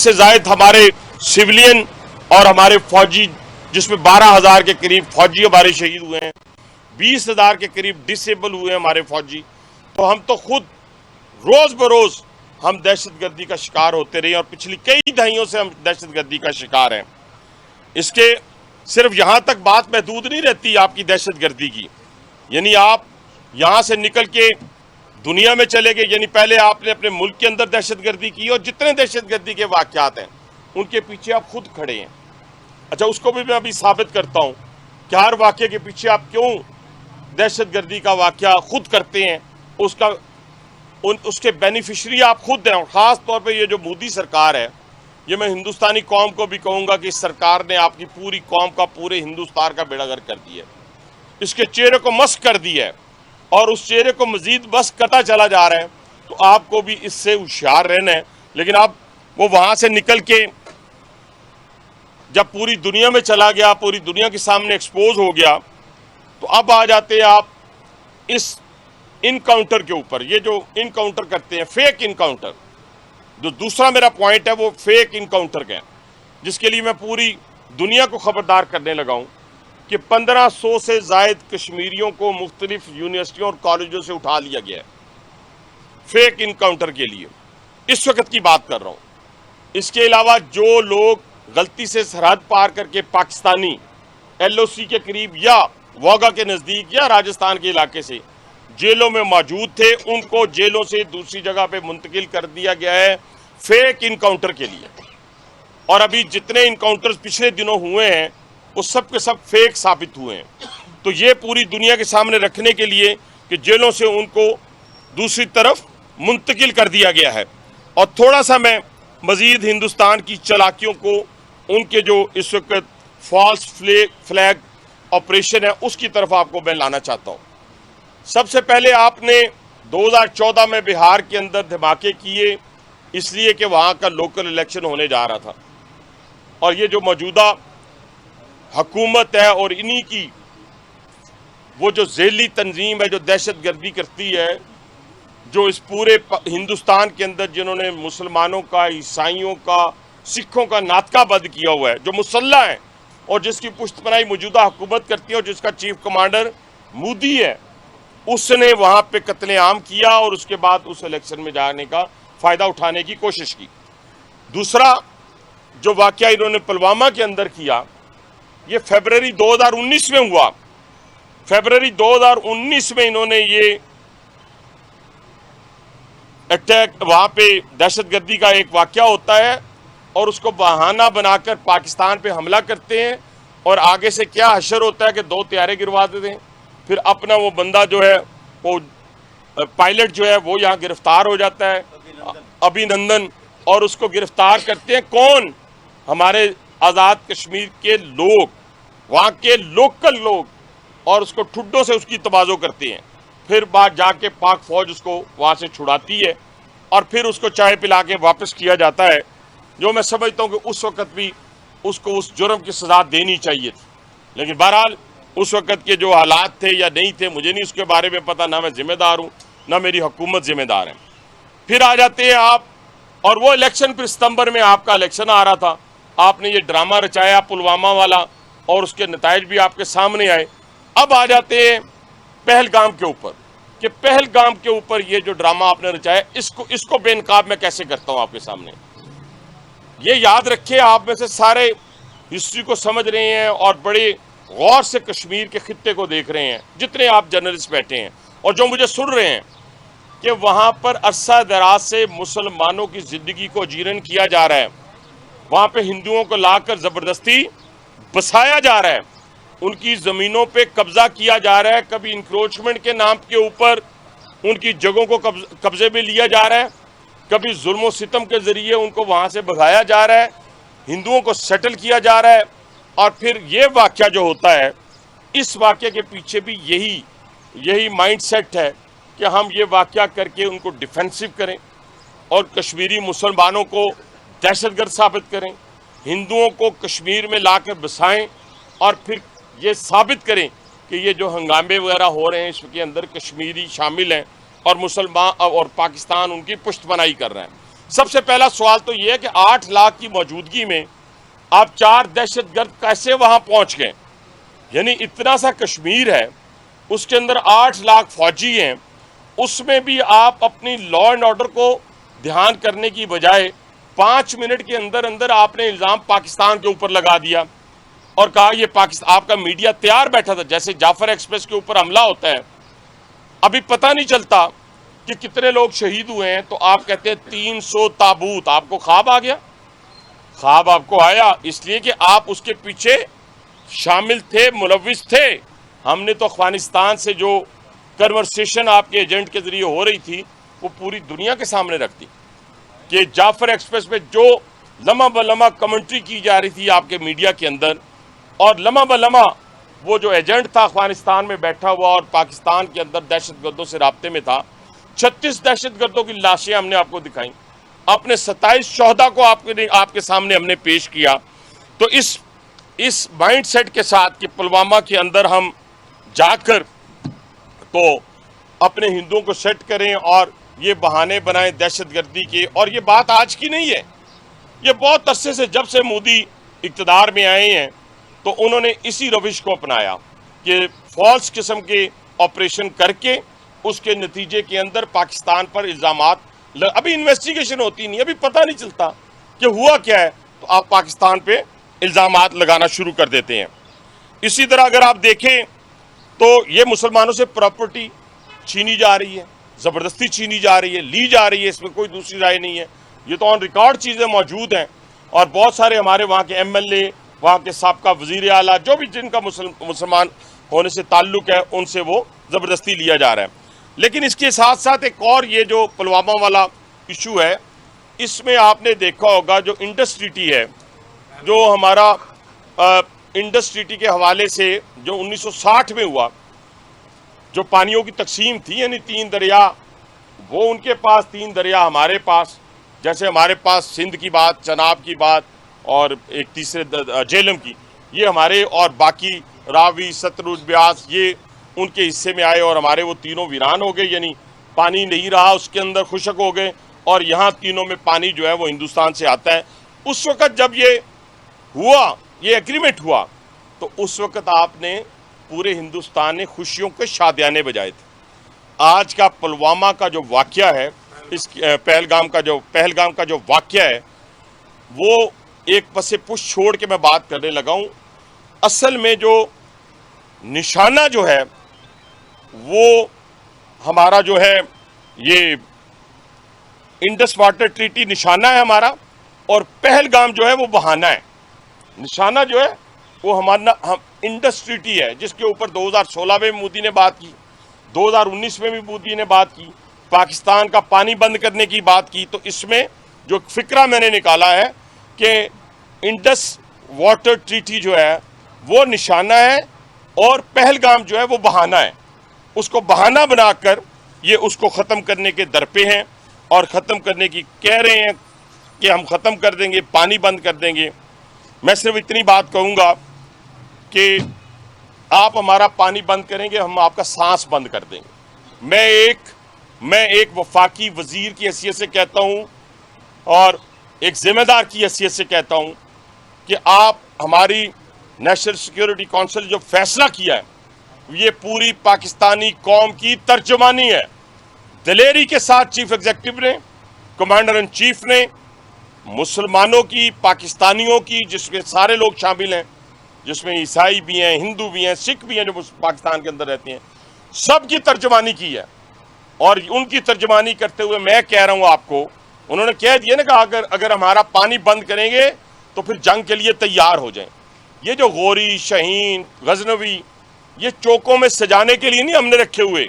से जायद हमारे सिविलियन और हमारे फौजी, जिसमें 12,000 के करीब फौजी हमारे शहीद हुए हैं, 20,000 के करीब डिसेबल हुए हैं हमारे फौजी। तो हम तो खुद रोज बरोज हम दहशतगर्दी का शिकार होते रहे और पिछली कई दहाइयों से हम दहशतगर्दी का शिकार हैं। इसके सिर्फ यहाँ तक बात महदूद नहीं रहती आपकी दहशतगर्दी की, यानी आप यहाँ से निकल के दुनिया में चले गए, यानी पहले आपने अपने मुल्क के अंदर दहशतगर्दी की और जितने दहशतगर्दी के वाक़यात हैं उनके पीछे आप खुद खड़े हैं। अच्छा, उसको भी मैं अभी साबित करता हूँ कि हर वाक़े के पीछे आप क्यों दहशतगर्दी का वाक़या खुद करते हैं, उसके बेनिफिशरी आप खुद हैं। और ख़ास तौर पे ये जो मोदी सरकार है, ये मैं हिंदुस्तानी कौम को भी कहूँगा कि इस सरकार ने आपकी पूरी कौम का, पूरे हिंदुस्तान का बेड़ागर्क कर दिया है, इसके चेहरे को मस्क कर दिया है और उस चेहरे को मजीद मस्क करता चला जा रहा है। तो आपको भी इससे होशियार रहना है। लेकिन अब वो वहाँ से निकल के जब पूरी दुनिया में चला गया, पूरी दुनिया के सामने एक्सपोज हो गया, तो अब आ जाते हैं आप इस इनकाउंटर के ऊपर। ये जो इनकाउंटर करते हैं, फेक इनकाउंटर, जो दूसरा मेरा पॉइंट है वो फेक इनकाउंटर का है, जिसके लिए मैं पूरी दुनिया को खबरदार करने लगा हूँ कि 1500 से जायद कश्मीरियों को मुख्तलिफ यूनिवर्सिटियों और कॉलेजों से उठा लिया गया है फेक इनकाउंटर के लिए। इस वक्त की बात कर रहा हूँ। इसके अलावा जो लोग गलती से सरहद पार करके पाकिस्तानी LOC के करीब या वाघा के नज़दीक या राजस्थान के इलाके से जेलों में मौजूद थे, उनको जेलों से दूसरी जगह पे मुंतकिल कर दिया गया है फेक इनकाउंटर के लिए। और अभी जितने इनकाउंटर्स पिछले दिनों हुए हैं वो सब के सब फेक साबित हुए हैं। तो ये पूरी दुनिया के सामने रखने के लिए कि जेलों से उनको दूसरी तरफ मुंतकिल कर दिया गया है। और थोड़ा सा मैं मज़ीद हिंदुस्तान की चालाकियों को, उनके जो इस वक्त फॉल्स फ्लैग ऑपरेशन है, उसकी तरफ आपको मैं लाना चाहता हूँ। सबसे पहले आपने 2014 में बिहार के अंदर धमाके किए, इसलिए कि वहाँ का लोकल इलेक्शन होने जा रहा था। और ये जो मौजूदा हुकूमत है और इन्हीं की वो जो ज़ेली तंजीम है जो दहशतगर्दी करती है, जो इस पूरे हिंदुस्तान के अंदर जिन्होंने मुसलमानों का, ईसाइयों का, सिखों का नातकाबंद किया हुआ है, जो मुसल्ला है और जिसकी पुश्तपनाही मौजूदा हुकूमत करती है और जिसका चीफ कमांडर मोदी है, उसने वहाँ पे कत्लेआम किया और उसके बाद उस इलेक्शन में जाने का फ़ायदा उठाने की कोशिश की। दूसरा जो वाक़या इन्होंने पुलवामा के अंदर किया, ये फरवरी 2019 में हुआ। फरवरी 2019 में इन्होंने ये अटैक, वहाँ पे दहशतगर्दी का एक वाक़या होता है और उसको बहाना बनाकर पाकिस्तान पे हमला करते हैं और आगे से क्या हशर होता है कि 2 तैयारे गिरवा देते हैं। फिर अपना वो बंदा जो है, वो पायलट जो है, वो यहाँ गिरफ्तार हो जाता है, अभिनंदन, और उसको गिरफ्तार करते हैं कौन? हमारे आज़ाद कश्मीर के लोग, वहाँ के लोकल लोग, और उसको ठुड्डों से उसकी तबाजो करते हैं। फिर बाद जाके पाक फौज उसको वहाँ से छुड़ाती है और फिर उसको चाय पिला के वापस किया जाता है, जो मैं समझता हूँ कि उस वक़्त भी उसको उस जुर्म की सज़ा देनी चाहिए थी। लेकिन बहरहाल उस वक़्त के जो हालात थे या नहीं थे, मुझे नहीं उसके बारे में पता, ना मैं ज़िम्मेदार हूँ ना मेरी हुकूमत ज़िम्मेदार है। फिर आ जाते हैं आप, और वो इलेक्शन फिर सितंबर में आपका इलेक्शन आ रहा था, आपने ये ड्रामा रचाया पुलवामा वाला और उसके नताइज भी आपके सामने आए। अब आ जाते हैं पहलगाम के ऊपर कि पहलगाम के ऊपर ये जो ड्रामा आपने रचाया, इसको बेनकाब मैं कैसे करता हूँ आपके सामने। ये याद रखिए, आप में से सारे हिस्ट्री को समझ रहे हैं और बड़े गौर से कश्मीर के खित्ते को देख रहे हैं, जितने आप जर्नलिस्ट बैठे हैं और जो मुझे सुन रहे हैं, कि वहाँ पर अरसा दराज से मुसलमानों की ज़िंदगी को जीर्ण किया जा रहा है। वहाँ पे हिंदुओं को लाकर ज़बरदस्ती बसाया जा रहा है, उनकी ज़मीनों पे कब्ज़ा किया जा रहा है, कभी इंक्रोचमेंट के नाम के ऊपर उनकी जगहों को कब्ज़े में लिया जा रहा है, कभी जुल्म व सितम के ज़रिए उनको वहाँ से भगाया जा रहा है, हिंदुओं को सेटल किया जा रहा है। और फिर ये वाक़या जो होता है, इस वाक़े के पीछे भी यही माइंडसेट है कि हम ये वाक़या करके उनको डिफेंसिव करें और कश्मीरी मुसलमानों को दहशतगर्द साबित करें, हिंदुओं को कश्मीर में लाकर बसाएं और फिर ये साबित करें कि ये जो हंगामे वगैरह हो रहे हैं इसके अंदर कश्मीरी शामिल हैं और मुसलमान और पाकिस्तान उनकी पुश्तपनाही कर रहे हैं। सबसे पहला सवाल तो यह है कि 8 लाख की मौजूदगी में आप 4 दहशतगर्द कैसे वहां पहुंच गए। यानी इतना सा कश्मीर है, उसके अंदर 8 लाख फौजी हैं, उसमें भी आप अपनी लॉ एंड ऑर्डर को ध्यान करने की बजाय 5 मिनट के अंदर अंदर आपने इल्ज़ाम पाकिस्तान के ऊपर लगा दिया और कहा ये पाकिस्तान। आपका मीडिया तैयार बैठा था, जैसे जाफर एक्सप्रेस के ऊपर हमला होता है, अभी पता नहीं चलता कि कितने लोग शहीद हुए हैं, तो आप कहते हैं 300 ताबूत। आपको ख्वाब आ गया। ख्वाब आपको आया इसलिए कि आप उसके पीछे शामिल थे, मुलविस थे। हमने तो अफगानिस्तान से जो कन्वर्सेशन आपके एजेंट के जरिए हो रही थी वो पूरी दुनिया के सामने रख दी कि जाफर एक्सप्रेस में जो लम्हा ब लम्हा कमेंट्री की जा रही थी आपके मीडिया के अंदर, और लम्हा ब लम्हा वो जो एजेंट था अफगानिस्तान में बैठा हुआ और पाकिस्तान के अंदर दहशतगर्दों से राब्ते में था, 36 दहशतगर्दों की लाशें हमने आपको दिखाई, अपने 27 शोहदा को आपके सामने हमने पेश किया। तो इस माइंड सेट के साथ कि पुलवामा के अंदर हम जाकर तो अपने हिंदुओं को सेट करें और ये बहाने बनाएं दहशतगर्दी के, और ये बात आज की नहीं है, ये बहुत अरसे से, जब से मोदी इक़्तिदार में आए हैं तो उन्होंने इसी रविश को अपनाया कि फॉल्स किस्म के ऑपरेशन करके उसके नतीजे के अंदर पाकिस्तान पर इल्ज़ामात, अभी इन्वेस्टिगेशन होती नहीं, अभी पता नहीं चलता कि हुआ क्या है, तो आप पाकिस्तान पे इल्ज़ामात लगाना शुरू कर देते हैं। इसी तरह अगर आप देखें तो ये मुसलमानों से प्रॉपर्टी छीनी जा रही है, ज़बरदस्ती छीनी जा रही है, ली जा रही है, इसमें कोई दूसरी राय नहीं है। ये तो ऑन रिकॉर्ड चीज़ें मौजूद हैं और बहुत सारे हमारे वहाँ के MLA, वहाँ के साबका वज़ीर आला, जो भी जिनका मुसलमान होने से ताल्लुक़ है, उनसे वो ज़बरदस्ती लिया जा रहा है। लेकिन इसके साथ साथ एक और ये जो पुलवामा वाला इशू है, इसमें आपने देखा होगा जो इंडस ट्रीटी है, जो हमारा इंडस ट्रीटी के हवाले से जो 1960 में हुआ, जो पानियों की तकसीम थी, यानी 3 दरिया वो उनके पास, 3 दरिया हमारे पास, जैसे हमारे पास सिंध की बात, चनाब की बात और एक तीसरे झेलम की, ये हमारे, और बाकी रावी, सतलुज, ब्यास ये उनके हिस्से में आए और हमारे वो तीनों वीरान हो गए, यानी पानी नहीं रहा, उसके अंदर खुशक हो गए, और यहाँ तीनों में पानी जो है वो हिंदुस्तान से आता है। उस वक़्त जब ये हुआ, ये एग्रीमेंट हुआ, तो उस वक़्त आपने पूरे हिंदुस्तान ने खुशियों के शादियाने बजाए थे। आज का पुलवामा का जो वाक़या है, इस पहलगाम का जो वाक़या है, वो एक पसे पुश छोड़ के मैं बात करने लगा हूँ। असल में जो निशाना जो है वो हमारा जो है ये इंडस वाटर ट्रीटी निशाना है हमारा, और पहलगाम जो है वो बहाना है। निशाना जो है वो हम इंडस ट्रीटी है, जिसके ऊपर 2016 में मोदी ने बात की, 2019 में भी मोदी ने बात की, पाकिस्तान का पानी बंद करने की बात की। तो इसमें जो फिक्रा मैंने निकाला है कि इंडस वाटर ट्रीटी जो है वो निशाना है और पहलगाम जो है वो बहाना है। उसको बहाना बनाकर ये उसको ख़त्म करने के दर पे हैं और ख़त्म करने की कह रहे हैं कि हम ख़त्म कर देंगे, पानी बंद कर देंगे। मैं सिर्फ इतनी बात कहूँगा कि आप हमारा पानी बंद करेंगे, हम आपका सांस बंद कर देंगे। मैं एक वफाकी वज़ीर की हैसियत से कहता हूँ और एक ज़िम्मेदार की हैसियत से कहता हूँ कि आप हमारी नेशनल सिक्योरिटी काउंसिल जो फैसला किया है, ये पूरी पाकिस्तानी कौम की तर्जुमानी है। दिलेरी के साथ चीफ एग्जीक्यूटिव ने, कमांडर इन चीफ ने, मुसलमानों की, पाकिस्तानियों की, जिसमें सारे लोग शामिल हैं, जिसमें ईसाई भी हैं, हिंदू भी हैं, सिख भी हैं जो पाकिस्तान के अंदर रहते हैं, सब की तर्जुमानी की है। और उनकी तर्जुमानी करते हुए मैं कह रहा हूँ आपको, उन्होंने कह दिया ना कि अगर हमारा पानी बंद करेंगे तो फिर जंग के लिए तैयार हो जाएं। ये जो गोरी, शहीन, गजनवी, ये चौकों में सजाने के लिए नहीं हमने रखे हुए,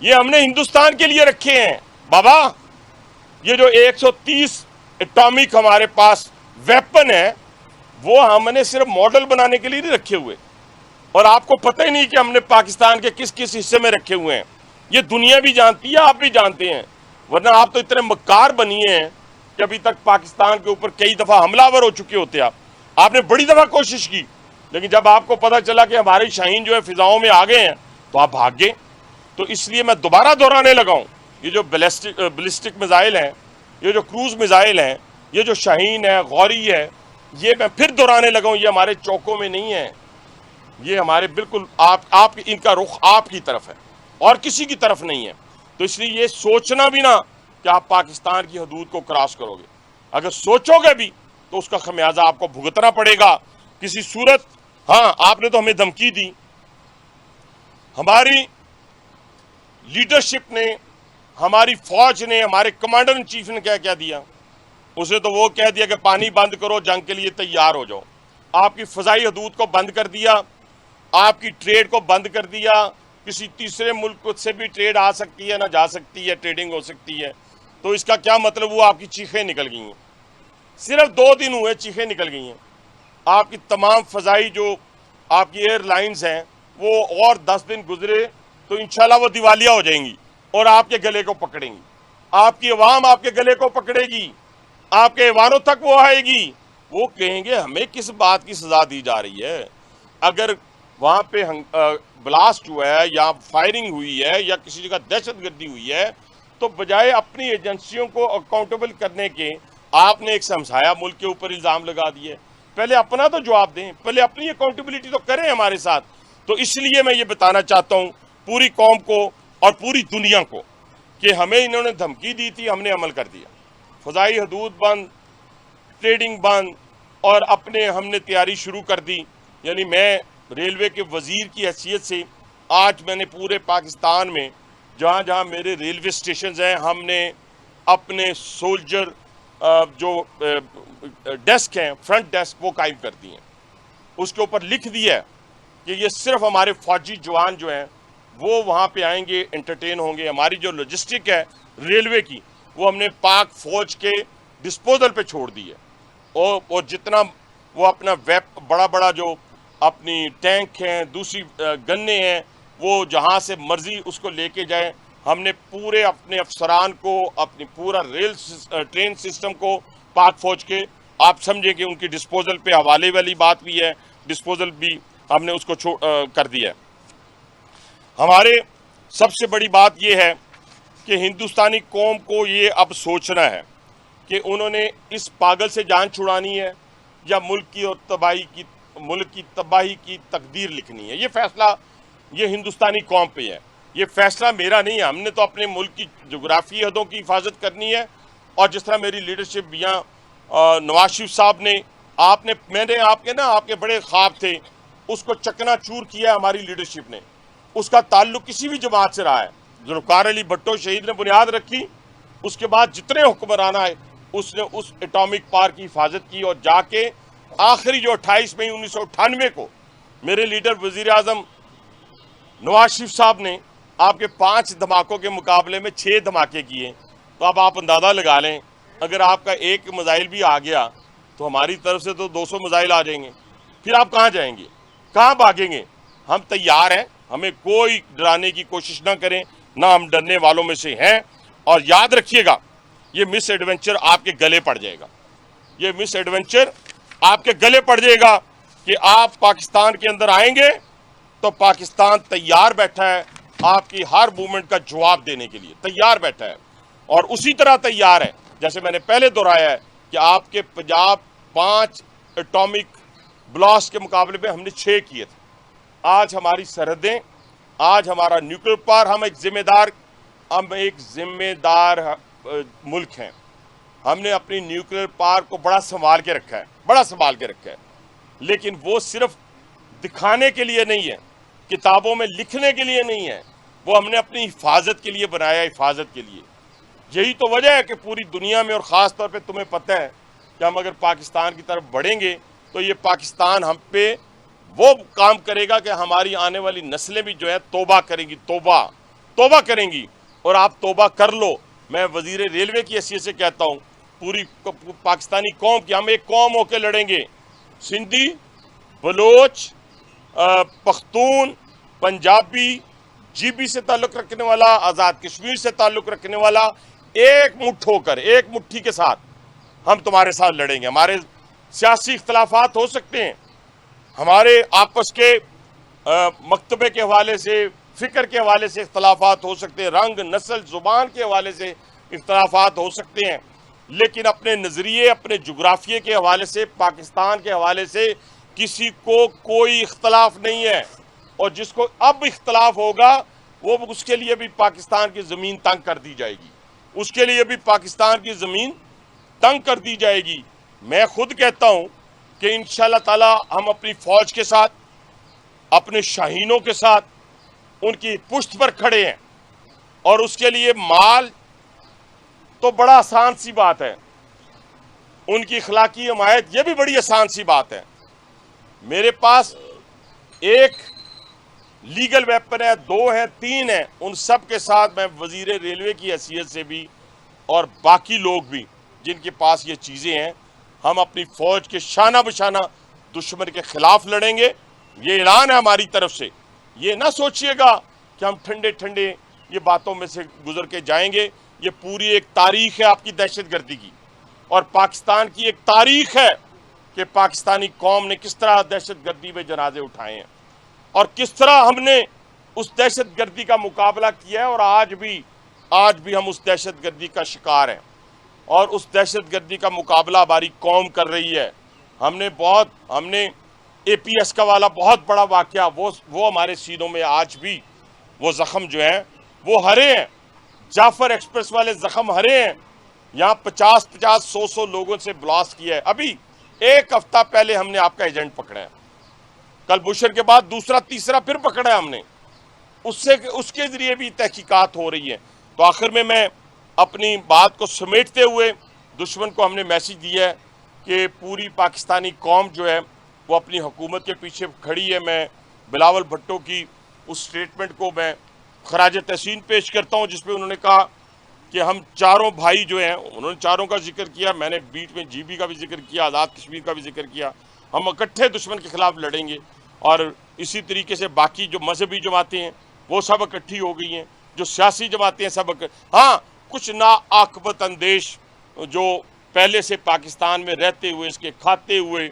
ये हमने हिंदुस्तान के लिए रखे हैं बाबा। ये जो 130 एटॉमिक हमारे पास वेपन है, वो हमने सिर्फ मॉडल बनाने के लिए नहीं रखे हुए, और आपको पता ही नहीं कि हमने पाकिस्तान के किस किस हिस्से में रखे हुए हैं। ये दुनिया भी जानती है, आप भी जानते हैं, वरना आप तो इतने मक्कार बनिए हैं कि अभी तक पाकिस्तान के ऊपर कई दफ़ा हमलावर हो चुके होते। आपने बड़ी दफ़ा कोशिश की, लेकिन जब आपको पता चला कि हमारे शाहीन जो है फिजाओं में आ गए हैं तो आप भाग गए। तो इसलिए मैं दोबारा दोहराने लगा हूँ, ये जो बैलिस्टिक मिसाइल हैं ये जो क्रूज मिसाइल हैं, ये जो शाहीन है, गौरी है, ये मैं फिर दोहराने लगा हूं, ये हमारे चौकों में नहीं है, ये हमारे बिल्कुल आप इनका रुख आपकी तरफ है और किसी की तरफ नहीं है। तो इसलिए ये सोचना भी ना कि आप पाकिस्तान की हदूद को क्रॉस करोगे, अगर सोचोगे भी तो उसका खमियाजा आपको भुगतना पड़ेगा किसी सूरत। हाँ, आपने तो हमें धमकी दी, हमारी लीडरशिप ने, हमारी फौज ने, हमारे कमांडर इन चीफ ने क्या क्या दिया, उसे तो वो कह दिया कि पानी बंद करो, जंग के लिए तैयार हो जाओ। आपकी फजाई हदूद को बंद कर दिया, आपकी ट्रेड को बंद कर दिया, किसी तीसरे मुल्क से भी ट्रेड आ सकती है, ना जा सकती है, ट्रेडिंग हो सकती है। तो इसका क्या मतलब हुआ, आपकी चीखें निकल गई हैं। सिर्फ 2 दिन हुए, चीखें निकल गई हैं। आपकी तमाम फजाई जो आपकी एयरलाइंस हैं, वो और 10 दिन गुजरे तो इंशाल्लाह वो दिवालिया हो जाएंगी और आपके गले को पकड़ेंगी, आपकी अवाम आपके गले को पकड़ेगी, आपके ऐवानों तक वो आएगी। वो कहेंगे हमें किस बात की सजा दी जा रही है। अगर वहाँ पे ब्लास्ट हुआ है या फायरिंग हुई है या किसी जगह दहशतगर्दी हुई है, तो बजाय अपनी एजेंसियों को अकाउंटेबल करने के आपने एक समसाया मुल्क के ऊपर इल्ज़ाम लगा दिए। पहले अपना तो जवाब दें, पहले अपनी अकाउंटेबिलिटी तो करें हमारे साथ। तो इसलिए मैं ये बताना चाहता हूँ पूरी कौम को और पूरी दुनिया को कि हमें इन्होंने धमकी दी थी, हमने अमल कर दिया। फ़ज़ाई हदूद बंद, ट्रेडिंग बंद, और अपने हमने तैयारी शुरू कर दी। यानी मैं रेलवे के वज़ीर की हैसियत से आज मैंने पूरे पाकिस्तान में जहाँ जहाँ मेरे रेलवे स्टेशन हैं, हमने अपने सोल्जर जो डेस्क हैं, फ्रंट डेस्क, वो कायम कर दिए हैं। उसके ऊपर लिख दिया है कि ये सिर्फ हमारे फौजी जवान जो हैं वो वहाँ पे आएंगे, एंटरटेन होंगे। हमारी जो लॉजिस्टिक है रेलवे की, वो हमने पाक फौज के डिस्पोजल पे छोड़ दी है। और जितना वो अपना बड़ा बड़ा जो अपनी टैंक हैं, दूसरी गन्ने हैं, वो जहाँ से मर्जी उसको लेके जाए। हमने पूरे अपने अफसरान को, अपनी पूरा ट्रेन सिस्टम को पाक फौज के, आप समझे कि उनकी डिस्पोजल पे हवाले वाली बात भी है, डिस्पोजल भी हमने उसको कर दिया है। हमारे सबसे बड़ी बात यह है कि हिंदुस्तानी कौम को ये अब सोचना है कि उन्होंने इस पागल से जान छुड़ानी है या मुल्क की तबाही की तकदीर लिखनी है। ये फैसला ये हिंदुस्तानी कौम पे है, ये फैसला मेरा नहीं है। हमने तो अपने मुल्क की जोग्राफी हदों की हिफाजत करनी है। और जिस तरह मेरी लीडरशिप यहाँ नवाज शरीफ साहब ने, मैंने आपके बड़े ख्वाब थे, उसको चकनाचूर किया हमारी लीडरशिप ने। उसका ताल्लुक किसी भी जमात से रहा है। जुल्फ़िकार अली भुट्टो शहीद ने बुनियाद रखी, उसके बाद जितने हुक्मरान आए उसने उस एटॉमिक पावर की हिफाजत की। और जाके आखिरी जो 28 मई 1998 को मेरे लीडर वज़ीर आज़म नवाज शरीफ साहब ने आपके 5 धमाकों के मुकाबले में 6 धमाके किए। तो अब आप अंदाज़ा लगा लें, अगर आपका एक मिसाइल भी आ गया तो हमारी तरफ से तो 200 मिसाइल आ जाएंगे। फिर आप कहाँ जाएंगे, कहाँ भागेंगे? हम तैयार हैं, हमें कोई डराने की कोशिश ना करें, ना हम डरने वालों में से हैं। और याद रखिएगा, ये मिस एडवेंचर आपके गले पड़ जाएगा, ये मिस एडवेंचर आपके गले पड़ जाएगा कि आप पाकिस्तान के अंदर आएंगे तो पाकिस्तान तैयार बैठा है आपकी हर मूवमेंट का जवाब देने के लिए, तैयार बैठा है। और उसी तरह तैयार है जैसे मैंने पहले दोहराया है कि आपके पंजाब 5 एटॉमिक ब्लास्ट के मुकाबले में हमने 6 किए थे। आज हमारी सरहदें, आज हमारा न्यूक्लियर पावर, हम एक जिम्मेदार मुल्क हैं। हमने अपनी न्यूक्लियर पावर को बड़ा संभाल के रखा है, लेकिन वो सिर्फ दिखाने के लिए नहीं है, किताबों में लिखने के लिए नहीं है, वो हमने अपनी हिफाजत के लिए बनाया, हिफाजत के लिए। यही तो वजह है कि पूरी दुनिया में, और ख़ास तौर पे तुम्हें पता है कि हम अगर पाकिस्तान की तरफ बढ़ेंगे तो ये पाकिस्तान हम पे वो काम करेगा कि हमारी आने वाली नस्लें भी जो है तौबा करेंगी, तौबा करेंगी। और आप तौबा कर लो। मैं वज़ीर रेलवे की हैसियत से कहता हूँ, पूरी पाकिस्तानी कौम की, हम एक कौम होकर लड़ेंगे। सिंधी, बलोच, पख्तून, पंजाबी, जीबी से ताल्लुक़ रखने वाला, आज़ाद कश्मीर से ताल्लुक़ रखने वाला, एक मुट्ठ होकर, एक मुट्ठी के साथ हम तुम्हारे साथ लड़ेंगे। हमारे सियासी इख्तलाफात हो सकते हैं, हमारे आपस के मकतबे के हवाले से, फ़िक्र के हवाले से इख्तलाफात हो सकते हैं, रंग, नस्ल, ज़ुबान के हवाले से इख्तलाफात हो सकते हैं, लेकिन अपने नज़रिए, अपने जुग्राफिए के हवाले से, पाकिस्तान के हवाले से किसी को कोई इख्तलाफ नहीं है। और जिसको अब इख्तलाफ होगा वो उसके लिए भी पाकिस्तान की ज़मीन तंग कर दी जाएगी, उसके लिए भी पाकिस्तान की ज़मीन तंग कर दी जाएगी। मैं खुद कहता हूँ कि इंशाअल्लाह ताला हम अपनी फ़ौज के साथ, अपने शाहीनों के साथ उनकी पुश्त पर खड़े हैं। और उसके लिए माल तो बड़ा आसान सी बात है, उनकी अखलाकी हमायत ये भी बड़ी आसान सी बात है। मेरे पास एक लीगल वेपन है, 2 है, 3 है, उन सब के साथ मैं वजीर रेलवे की हैसियत से भी और बाकी लोग भी जिनके पास ये चीज़ें हैं, हम अपनी फ़ौज के शाना बशाना दुश्मन के खिलाफ लड़ेंगे। ये ऐलान है हमारी तरफ से। ये ना सोचिएगा कि हम ठंडे ठंडे ये बातों में से गुजर के जाएंगे। ये पूरी एक तारीख है आपकी दहशतगर्दी की, और पाकिस्तान की एक तारीख है कि पाकिस्तानी कौम ने किस तरह दहशतगर्दी में जनाजे उठाए हैं और किस तरह हमने उस दहशतगर्दी का मुकाबला किया है। और आज भी हम उस दहशतगर्दी का शिकार हैं और उस दहशतगर्दी का मुकाबला हमारी कौम कर रही है। हमने APS का वाला बहुत बड़ा वाक़या, वो हमारे सीनों में आज भी वो ज़ख्म जो हैं वो हरे हैं। जाफर एक्सप्रेस वाले ज़ख्म हरे हैं। यहाँ 50-50, 100-100 लोगों से ब्लास्ट किया है। अभी 1 हफ्ता पहले हमने आपका एजेंट पकड़ा है, कल बुशर के बाद दूसरा तीसरा फिर पकड़ा है हमने। उसके ज़रिए भी तहकीकात हो रही है। तो आखिर में मैं अपनी बात को समेटते हुए दुश्मन को हमने मैसेज दिया है कि पूरी पाकिस्तानी कौम जो है वो अपनी हुकूमत के पीछे खड़ी है। मैं बिलावल भुट्टो की उस स्टेटमेंट को मैं खराज तहसीन पेश करता हूँ, जिसमें उन्होंने कहा कि हम चारों भाई जो हैं, उन्होंने चारों का जिक्र किया, मैंने बीच में GB का भी जिक्र किया, आज़ाद कश्मीर का भी जिक्र किया। हम इकट्ठे दुश्मन के खिलाफ लड़ेंगे। और इसी तरीके से बाकी जो मजहबी जमातें हैं वो सब इकट्ठी हो गई हैं, जो सियासी जमातें हैं सब हाँ, कुछ नाआकबत अंदेश जो पहले से पाकिस्तान में रहते हुए, इसके खाते हुए,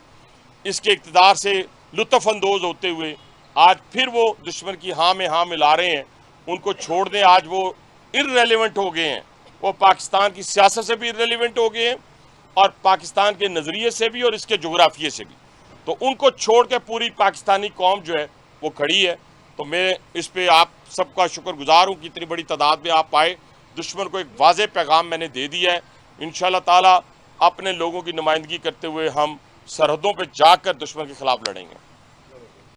इसके इक़्तिदार से लुत्फ़अंदोज़ होते हुए आज फिर वो दुश्मन की हाँ में हाँ मिला रहे हैं, उनको छोड़ दें। आज वो इर्रेलेवेंट हो गए हैं, वो पाकिस्तान की सियासत से भी इर्रेलेवेंट हो गए हैं और पाकिस्तान के नज़रिए से भी और इसके जोग्राफिए से भी। तो उनको छोड़ के पूरी पाकिस्तानी कौम जो है वो खड़ी है। तो मैं इस पे आप सबका शुक्रगुजार हूँ कि इतनी बड़ी तादाद में आप आए। दुश्मन को एक वाज़ेह पैगाम मैंने दे दिया है। इंशाअल्लाह ताला अपने लोगों की नुमाइंदगी करते हुए हम सरहदों पर जाकर दुश्मन के खिलाफ लड़ेंगे।